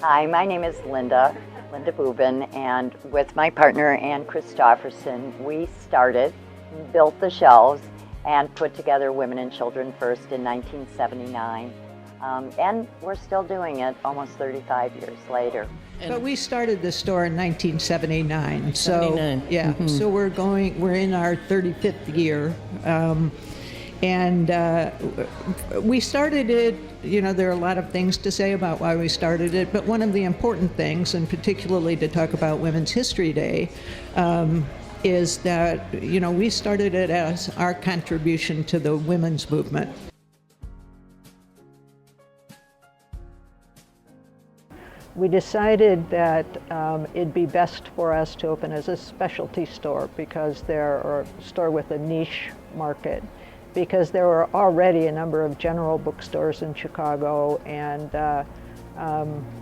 Hi, my name is Linda Boobin, and with my partner Ann Christofferson, we built the shelves, and put together Women and Children First in 1979. And we're still doing it almost 35 years later. But we started the store in 1979, so 79. yeah. Mm-hmm. So we're in our 35th year, and we started it. You know, there are a lot of things to say about why we started it, but one of the important things, and particularly to talk about Women's History Day, is that we started it as our contribution to the women's movement. We decided that it'd be best for us to open as a specialty store or a store with a niche market, because there were already a number of general bookstores in Chicago, and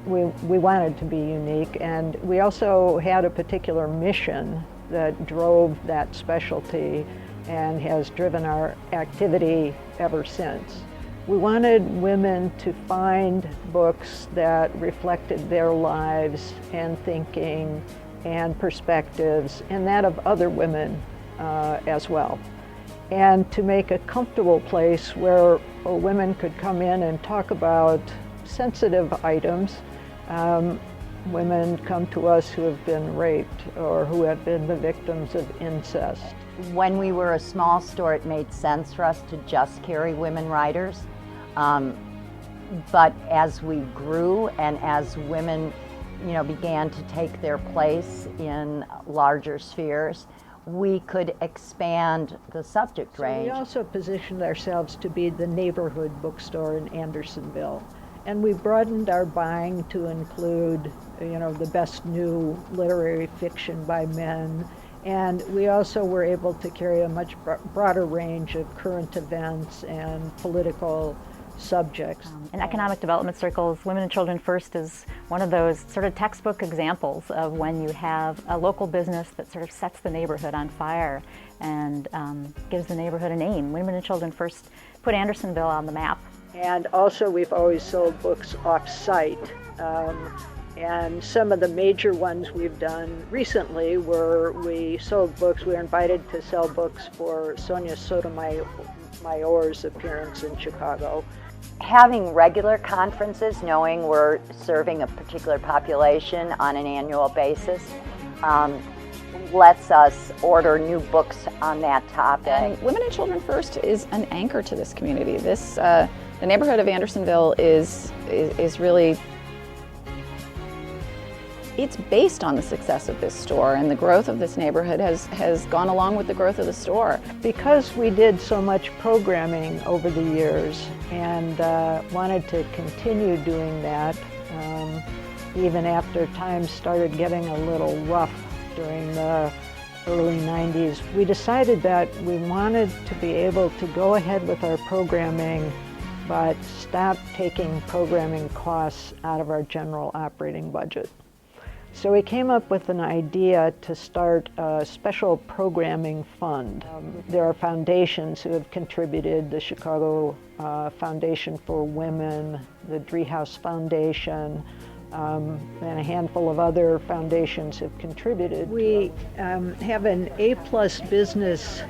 we wanted to be unique, and we also had a particular mission that drove that specialty and has driven our activity ever since. We wanted women to find books that reflected their lives and thinking and perspectives, and that of other women as well. And to make a comfortable place where women could come in and talk about sensitive items. Women come to us who have been raped or who have been the victims of incest. When we were a small store, it made sense for us to just carry women writers. But as we grew and as women, began to take their place in larger spheres, we could expand the subject range. We also positioned ourselves to be the neighborhood bookstore in Andersonville. And we broadened our buying to include, the best new literary fiction by men. And we also were able to carry a much broader range of current events and political subjects. In economic development circles, Women and Children First is one of those sort of textbook examples of when you have a local business that sort of sets the neighborhood on fire and gives the neighborhood a name. Women and Children First put Andersonville on the map. And also we've always sold books off-site. And some of the major ones we've done recently were we were invited to sell books for Sonia Sotomayor's appearance in Chicago. Having regular conferences, knowing we're serving a particular population on an annual basis, lets us order new books on that topic. And Women and Children First is an anchor to this community. The neighborhood of Andersonville is really, it's based on the success of this store, and the growth of this neighborhood has gone along with the growth of the store. Because we did so much programming over the years and wanted to continue doing that, even after times started getting a little rough during the early 90s, we decided that we wanted to be able to go ahead with our programming but stop taking programming costs out of our general operating budget. So we came up with an idea to start a special programming fund. There are foundations who have contributed, the Chicago Foundation for Women, the Driehaus Foundation, and a handful of other foundations have contributed. We have an A+ business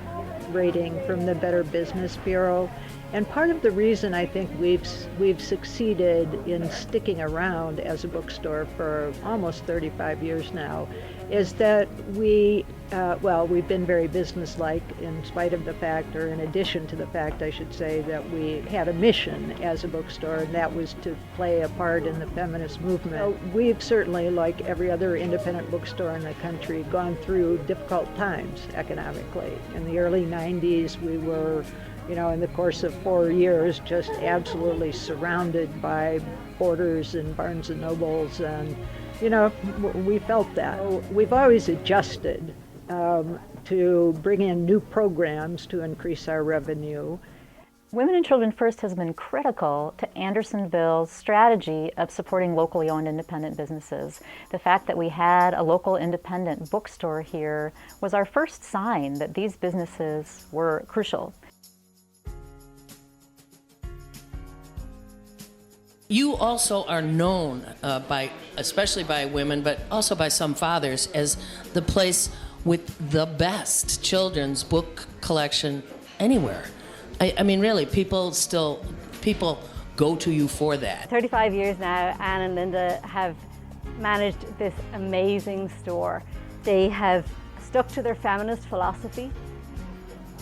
rating from the Better Business Bureau. And part of the reason I think we've succeeded in sticking around as a bookstore for almost 35 years now is that we've been very businesslike in spite of the fact, or in addition to the fact, I should say, that we had a mission as a bookstore, and that was to play a part in the feminist movement. So we've certainly, like every other independent bookstore in the country, gone through difficult times economically. In the early 90s, we were in the course of 4 years, just absolutely surrounded by Borders and Barnes and Nobles, and we felt that. So we've always adjusted to bring in new programs to increase our revenue. Women and Children First has been critical to Andersonville's strategy of supporting locally owned independent businesses. The fact that we had a local independent bookstore here was our first sign that these businesses were crucial. You also are known especially by women, but also by some fathers, as the place with the best children's book collection anywhere. I mean, really, people go to you for that. 35 years now, Anne and Linda have managed this amazing store. They have stuck to their feminist philosophy.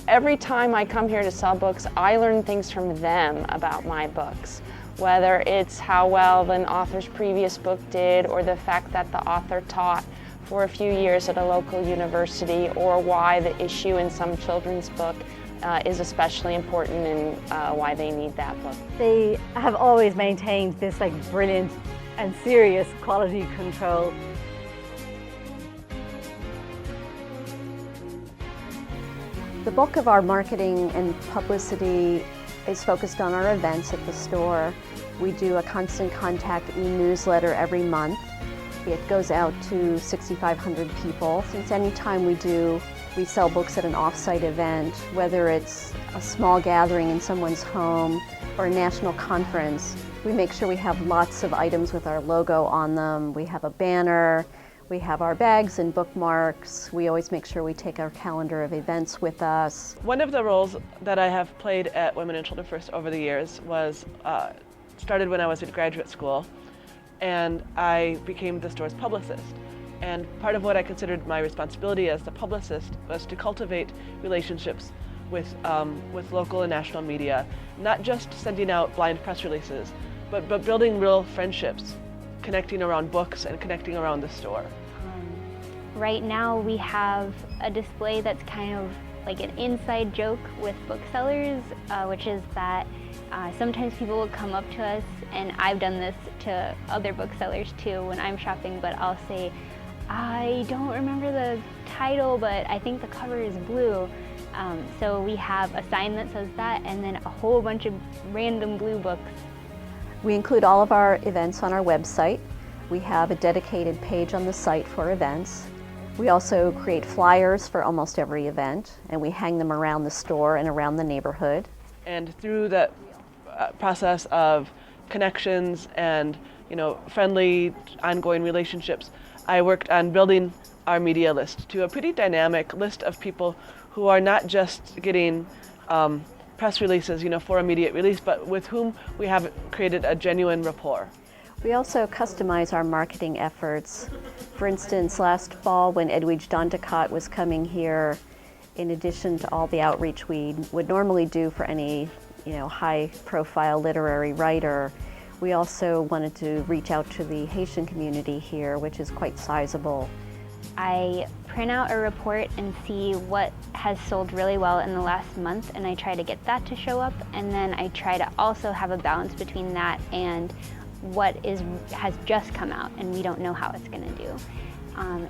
Every time I come here to sell books, I learn things from them about my books. Whether it's how well an author's previous book did, or the fact that the author taught for a few years at a local university, or why the issue in some children's book is especially important and why they need that book. They have always maintained this brilliant and serious quality control. The bulk of our marketing and publicity is focused on our events at the store. We do a constant contact e-newsletter every month. It goes out to 6,500 people. Since any time we sell books at an off-site event, whether it's a small gathering in someone's home or a national conference, we make sure we have lots of items with our logo on them. We have a banner, we have our bags and bookmarks. We always make sure we take our calendar of events with us. One of the roles that I have played at Women and Children First over the years was started when I was in graduate school, and I became the store's publicist. And part of what I considered my responsibility as the publicist was to cultivate relationships with local and national media, not just sending out blind press releases, but building real friendships, connecting around books and connecting around the store. Right now we have a display that's kind of like an inside joke with booksellers, which is that sometimes people will come up to us, and I've done this to other booksellers too when I'm shopping, but I'll say, I don't remember the title, but I think the cover is blue. So we have a sign that says that, and then a whole bunch of random blue books. We include all of our events on our website. We have a dedicated page on the site for events. We also create flyers for almost every event, and we hang them around the store and around the neighborhood. And through that process of connections and friendly, ongoing relationships, I worked on building our media list to a pretty dynamic list of people who are not just getting press releases, for immediate release, but with whom we have created a genuine rapport. We also customize our marketing efforts. For instance, last fall when Edwidge Dandekot was coming here, in addition to all the outreach we would normally do for any high-profile literary writer, we also wanted to reach out to the Haitian community here, which is quite sizable. I print out a report and see what has sold really well in the last month, and I try to get that to show up, and then I try to also have a balance between that and what has just come out and we don't know how it's going to do.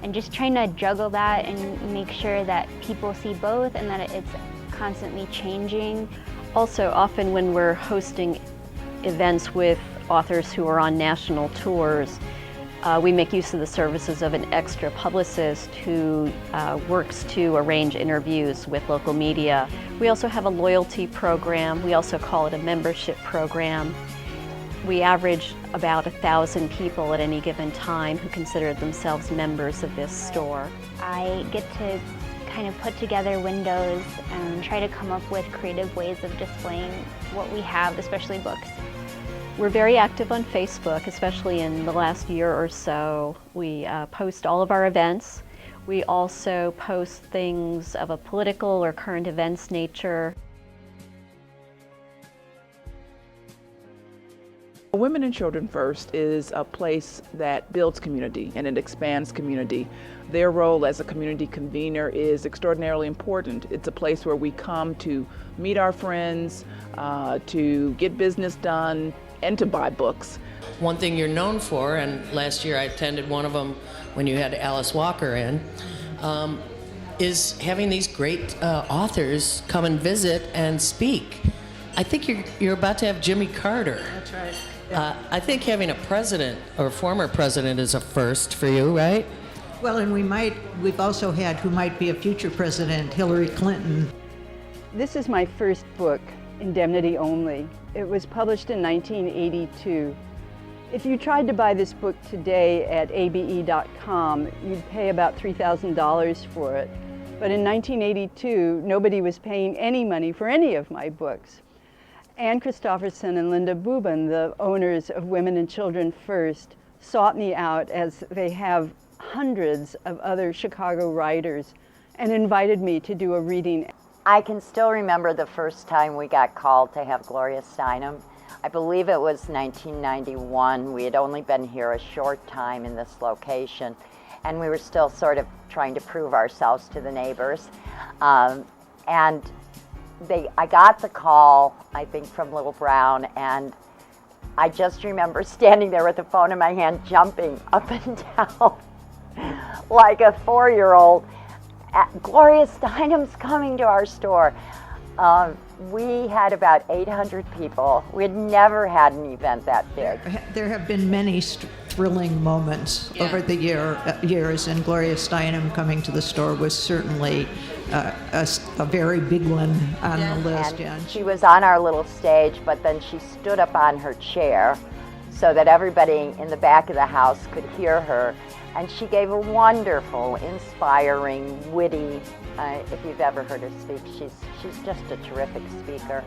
And just trying to juggle that and make sure that people see both and that it's constantly changing. Also, often when we're hosting events with authors who are on national tours, we make use of the services of an extra publicist who works to arrange interviews with local media. We also have a loyalty program. We also call it a membership program. We average about 1,000 people at any given time who consider themselves members of this store. I get to kind of put together windows and try to come up with creative ways of displaying what we have, especially books. We're very active on Facebook, especially in the last year or so. We post all of our events. We also post things of a political or current events nature. Women and Children First is a place that builds community and it expands community. Their role as a community convener is extraordinarily important. It's a place where we come to meet our friends, to get business done, and to buy books. One thing you're known for, and last year I attended one of them when you had Alice Walker in, is having these great authors come and visit and speak. I think you're about to have Jimmy Carter. That's right. I think having a president or former president is a first for you, right? Well, and we've also had who might be a future president, Hillary Clinton. This is my first book, Indemnity Only. It was published in 1982. If you tried to buy this book today at abe.com, you'd pay about $3,000 for it. But in 1982, nobody was paying any money for any of my books. Ann Christofferson and Linda Bubin, the owners of Women and Children First, sought me out, as they have hundreds of other Chicago writers, and invited me to do a reading. I can still remember the first time we got called to have Gloria Steinem. I believe it was 1991. We had only been here a short time in this location, and we were still sort of trying to prove ourselves to the neighbors. And I got the call, I think, from Little Brown, and I just remember standing there with the phone in my hand, jumping up and down like a 4-year-old. Gloria Steinem's coming to our store. We had about 800 people. We had never had an event that big. There have been many thrilling moments over the years, and Gloria Steinem coming to the store was certainly a very big one on the list. And she was on our little stage, but then she stood up on her chair so that everybody in the back of the house could hear her. And she gave a wonderful, inspiring, witty, if you've ever heard her speak, she's just a terrific speaker.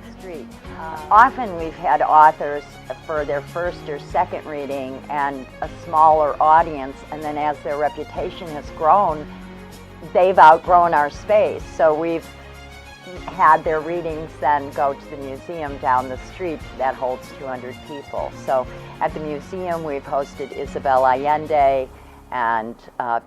Often we've had authors for their first or second reading and a smaller audience, and then as their reputation has grown, they've outgrown our space. So we've had their readings then go to the museum down the street that holds 200 people. So at the museum we've hosted Isabel Allende, and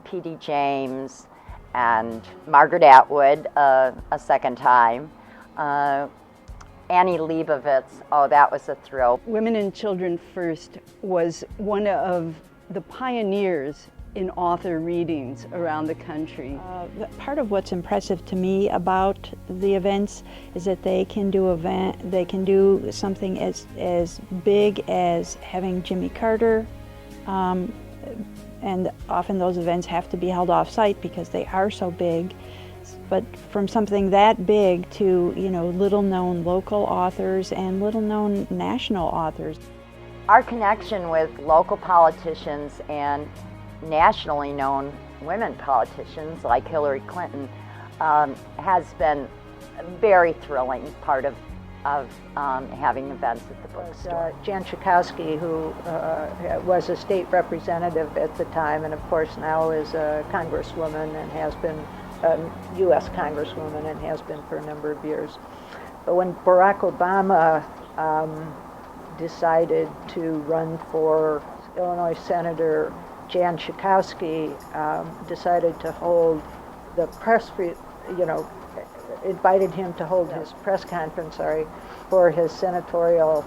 P.D. James, and Margaret Atwood a second time. Annie Leibovitz, oh, that was a thrill. Women and Children First was one of the pioneers in author readings around the country. Part of what's impressive to me about the events is that they can do something as big as having Jimmy Carter, and often those events have to be held off-site because they are so big. But from something that big to, little-known local authors and little-known national authors. Our connection with local politicians and nationally known women politicians like Hillary Clinton has been a very thrilling part of having events at the bookstore. Jan Schakowsky, who was a state representative at the time, and of course now is a congresswoman and has been a U.S. congresswoman and has been for a number of years. But when Barack Obama decided to run for Illinois Senator, Jan Schakowsky decided to hold the press, invited him to hold his press conference, for his senatorial,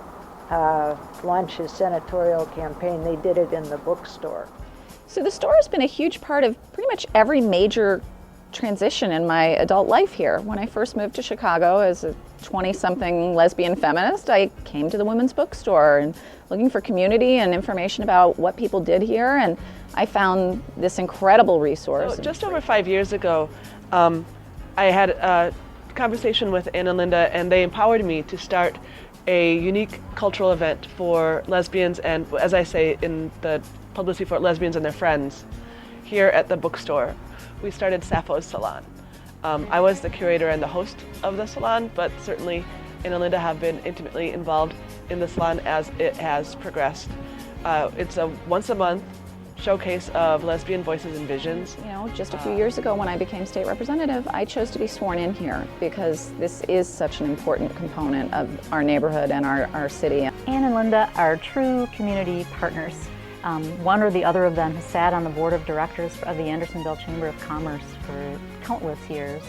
launch his senatorial campaign. They did it in the bookstore. So the store has been a huge part of pretty much every major transition in my adult life here. When I first moved to Chicago as a 20-something lesbian feminist, I came to the women's bookstore and looking for community and information about what people did here, and I found this incredible resource. So just over 5 years ago, I had a conversation with Ann and Linda, and they empowered me to start a unique cultural event for lesbians and, as I say in the publicity for it, lesbians and their friends here at the bookstore. We started Sappho's Salon. I was the curator and the host of the salon, but certainly Ann and Linda have been intimately involved in the salon as it has progressed. It's a once-a-month showcase of lesbian voices and visions. Just a few years ago when I became state representative, I chose to be sworn in here because this is such an important component of our neighborhood and our city. Ann and Linda are true community partners. One or the other of them has sat on the board of directors of the Andersonville Chamber of Commerce for countless years.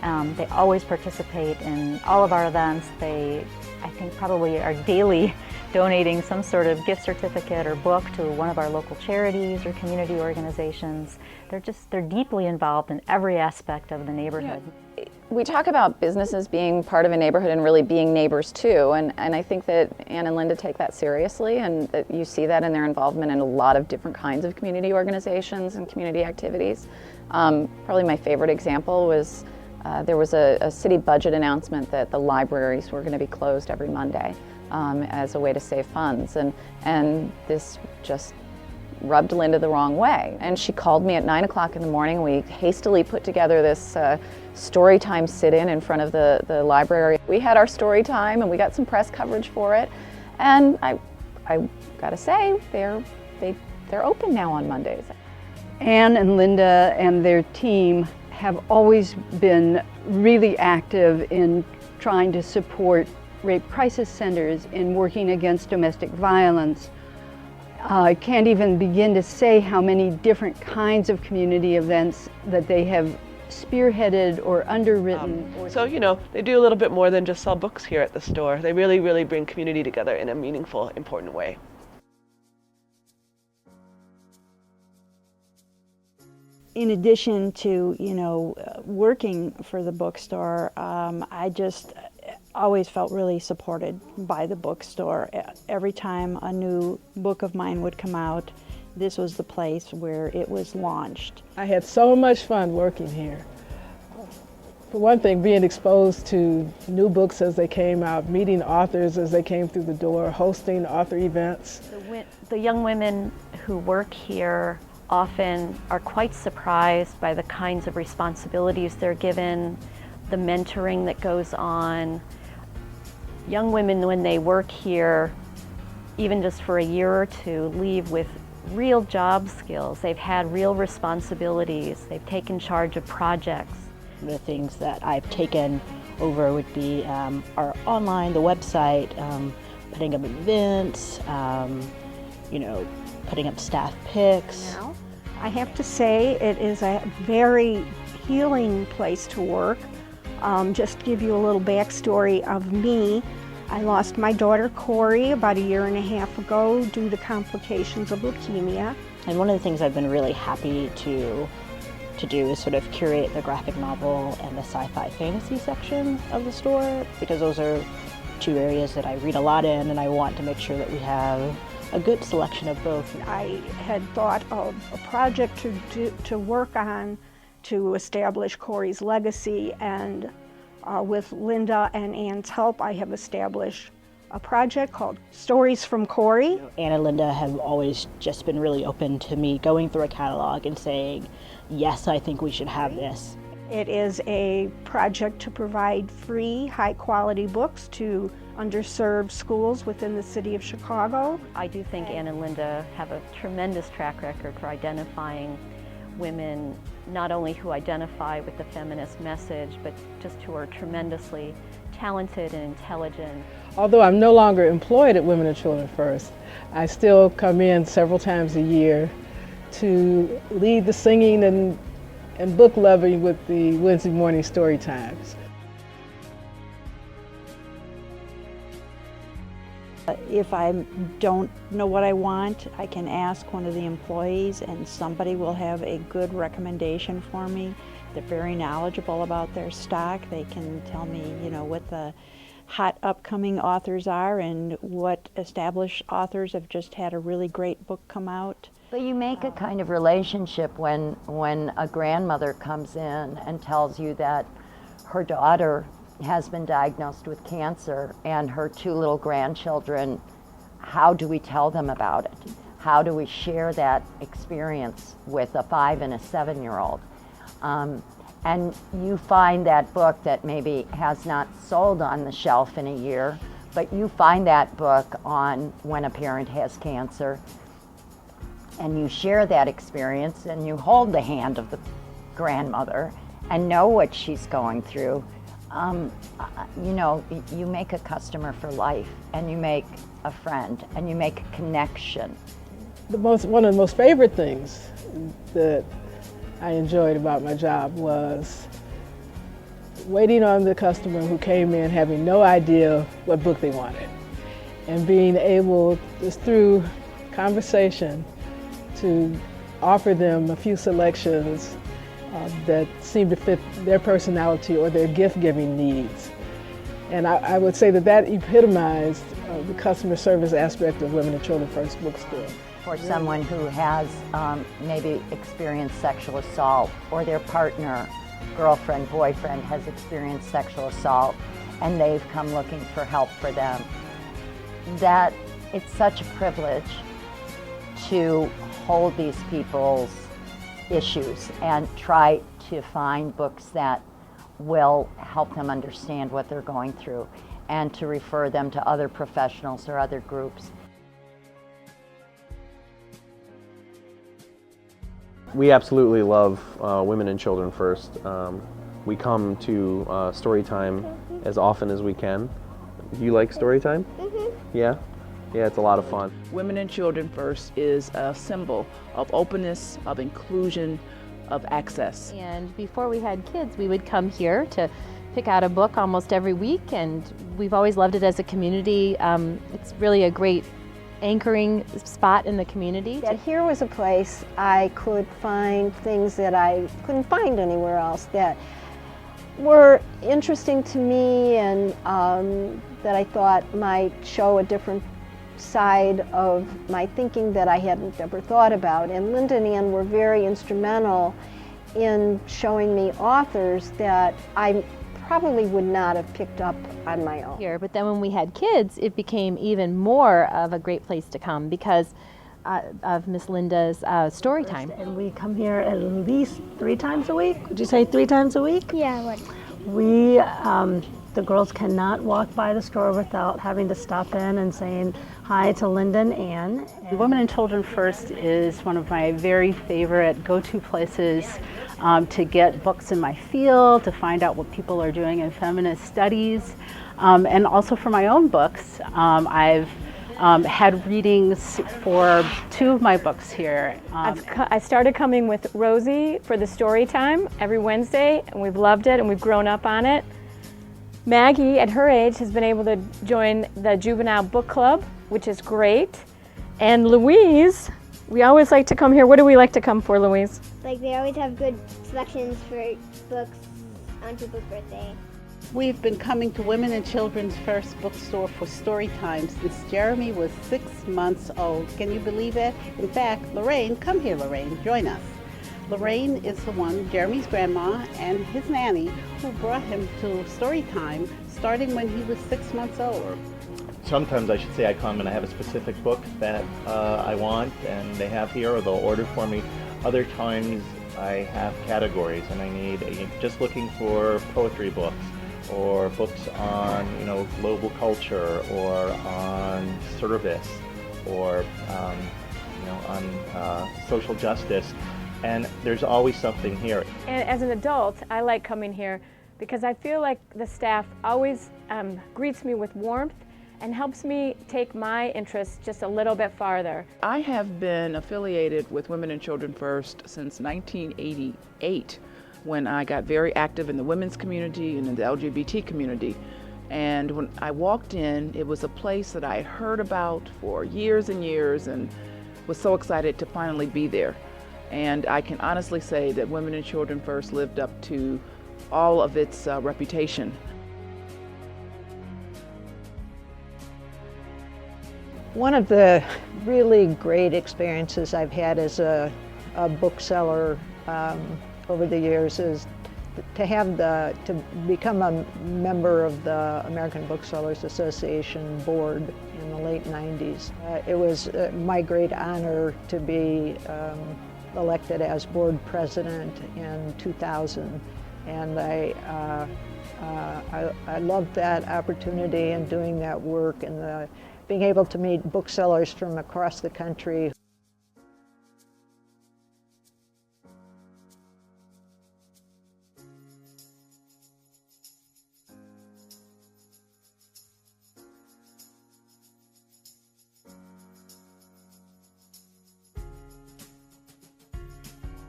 They always participate in all of our events. They, I think, probably are daily donating some sort of gift certificate or book to one of our local charities or community organizations. They're deeply involved in every aspect of the neighborhood. Yeah. We talk about businesses being part of a neighborhood and really being neighbors too, and I think that Ann and Linda take that seriously, and that you see that in their involvement in a lot of different kinds of community organizations and community activities. Probably my favorite example was there was a city budget announcement that the libraries were going to be closed every Monday as a way to save funds, and this just rubbed Linda the wrong way. And she called me at 9 o'clock in the morning. We hastily put together this story time sit-in in front of the library. We had our story time and we got some press coverage for it. And I gotta say, they're open now on Mondays. Anne and Linda and their team have always been really active in trying to support rape crisis centers in working against domestic violence. I can't even begin to say how many different kinds of community events that they have spearheaded or underwritten. So, you know, they do a little bit more than just sell books here at the store. They really, really bring community together in a meaningful, important way. In addition to, working for the bookstore, I just always felt really supported by the bookstore. Every time a new book of mine would come out, this was the place where it was launched. I had so much fun working here. For one thing, being exposed to new books as they came out, meeting authors as they came through the door, hosting author events. The young women who work here often are quite surprised by the kinds of responsibilities they're given, the mentoring that goes on. Young women, when they work here, even just for a year or two, leave with real job skills. They've had real responsibilities. They've taken charge of projects. The things that I've taken over would be our online, the website, putting up events, putting up staff picks. I have to say it is a very healing place to work. Just to give you a little backstory of me, I lost my daughter Corey about a year and a half ago due to complications of leukemia. And one of the things I've been really happy to do is sort of curate the graphic novel and the sci-fi fantasy section of the store, because those are two areas that I read a lot in, and I want to make sure that we have a good selection of both. I had thought of a project to work on to establish Corey's legacy, and with Linda and Anne's help, I have established a project called Stories from Corey. Anne and Linda have always just been really open to me going through a catalog and saying, yes, I think we should have this. It is a project to provide free, high-quality books to underserved schools within the city of Chicago. I do think Anne and Linda have a tremendous track record for identifying women, not only who identify with the feminist message, but just who are tremendously talented and intelligent. Although I'm no longer employed at Women and Children First, I still come in several times a year to lead the singing and book loving with the Wednesday morning story times. If I don't know what I want, I can ask one of the employees and somebody will have a good recommendation for me. They're very knowledgeable about their stock. They can tell me, what the hot upcoming authors are and what established authors have just had a really great book come out. But you make a kind of relationship when a grandmother comes in and tells you that her daughter has been diagnosed with cancer and her two little grandchildren. How do we tell them about it? How do we share that experience with a 5 and a 7-year-old? And you find that book that maybe has not sold on the shelf in a year, but you find that book on When a Parent Has Cancer, and you share that experience and you hold the hand of the grandmother and know what she's going through. You make a customer for life, and you make a friend, and you make a connection. One of the most favorite things that I enjoyed about my job was waiting on the customer who came in having no idea what book they wanted, and being able, just through conversation, to offer them a few selections that seem to fit their personality or their gift-giving needs. And I would say that epitomized the customer service aspect of Women and Children First Bookstore. For someone who has maybe experienced sexual assault, or their partner girlfriend, boyfriend has experienced sexual assault and they've come looking for help for them. That it's such a privilege to hold these people's issues and try to find books that will help them understand what they're going through and to refer them to other professionals or other groups. We absolutely love Women and Children First. We come to Storytime as often as we can. Do you like Storytime? Mm-hmm. Yeah? Yeah, it's a lot of fun. Women and Children First is a symbol of openness, of inclusion, of access. And before we had kids, we would come here to pick out a book almost every week, and we've always loved it as a community. It's really a great anchoring spot in the community. That here was a place I could find things that I couldn't find anywhere else that were interesting to me and that I thought might show a different side of my thinking that I hadn't ever thought about. And Linda and Ann were very instrumental in showing me authors that I probably would not have picked up on my own. Here, but then when we had kids, it became even more of a great place to come because of Miss Linda's story time. And we come here at least 3 times a week. Would you say 3 times a week? Yeah, what? We, the girls cannot walk by the store without having to stop in and saying hi to Linda and Ann. Women and Children First is one of my very favorite go-to places to get books in my field, to find out what people are doing in feminist studies, and also for my own books. I've had readings for 2 of my books here. I started coming with Rosie for the story time every Wednesday, and we've loved it and we've grown up on it. Maggie, at her age, has been able to join the Juvenile Book Club, which is great. And Louise, we always like to come here. What do we like to come for, Louise? Like, they always have good selections for books on people's birthday. We've been coming to Women and Children's First Bookstore for story time since Jeremy was 6 months old. Can you believe it? In fact, Lorraine, come here, Lorraine, join us. Lorraine is the one, Jeremy's grandma and his nanny, who brought him to story time starting when he was 6 months old. Sometimes I should say I come and I have a specific book that I want and they have here, or they'll order for me. Other times I have categories and I need, just looking for poetry books or books on, global culture or on service or, on social justice. And there's always something here. And as an adult, I like coming here because I feel like the staff always greets me with warmth and helps me take my interests just a little bit farther. I have been affiliated with Women and Children First since 1988, when I got very active in the women's community and in the LGBT community. And when I walked in, it was a place that I had heard about for years and years and was so excited to finally be there. And I can honestly say that Women and Children First lived up to all of its reputation. One of the really great experiences I've had as a bookseller over the years is to become a member of the American Booksellers Association board in the late 90s. It was my great honor to be elected as board president in 2000, and I loved that opportunity and doing that work and being able to meet booksellers from across the country.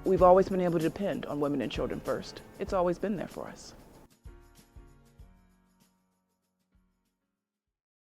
We've always been able to depend on Women and Children First. It's always been there for us.